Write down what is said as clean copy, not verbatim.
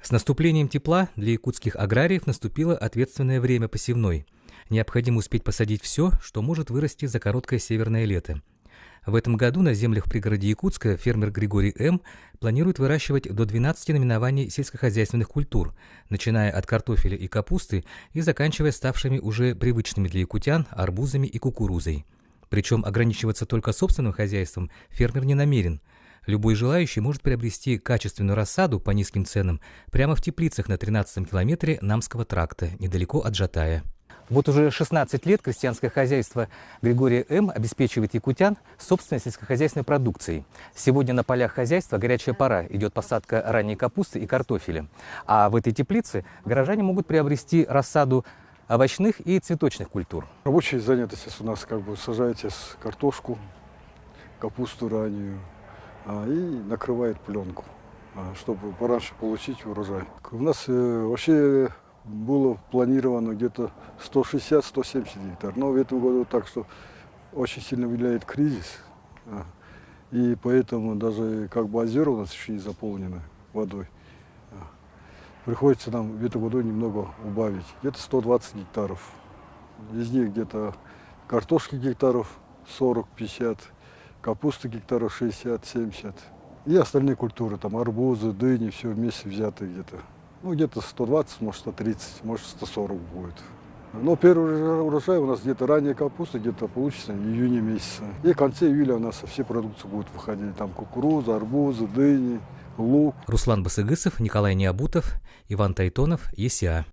С наступлением тепла для якутских аграриев наступило ответственное время посевной. Необходимо успеть посадить все, что может вырасти за короткое северное лето. В этом году на землях в пригороде Якутска фермер Григорий М. планирует выращивать до 12 наименований сельскохозяйственных культур, начиная от картофеля и капусты и заканчивая ставшими уже привычными для якутян арбузами и кукурузой. Причем ограничиваться только собственным хозяйством фермер не намерен. Любой желающий может приобрести качественную рассаду по низким ценам прямо в теплицах на 13-м километре Намского тракта, недалеко от Жатая. Вот уже 16 лет крестьянское хозяйство Григория М. обеспечивает якутян собственной сельскохозяйственной продукцией. Сегодня на полях хозяйства горячая пора, идет посадка ранней капусты и картофеля. А в этой теплице горожане могут приобрести рассаду овощных и цветочных культур. Рабочая занятость у нас сажаете картошку, капусту раннюю и накрывает пленку, чтобы пораньше получить урожай. У нас вообще было планировано где-то 160-170 гектар. Но в этом году так, что очень сильно влияет кризис. И поэтому даже озера у нас еще не заполнены водой. Приходится нам в этом году немного убавить. Где-то 120 гектаров. Из них где-то картошки гектаров 40-50, капусты гектаров 60-70. И остальные культуры, там арбузы, дыни, все вместе взятые где-то. Где-то 120, может 130, может 140 будет. Но первый урожай у нас где-то ранняя капуста, где-то получится в июне месяце. И в конце июля у нас все продукции будут выходить. Там кукуруза, арбузы, дыни, лук. Руслан Басыгысов, Николай Необутов, Иван Тайтонов, ЕСИА.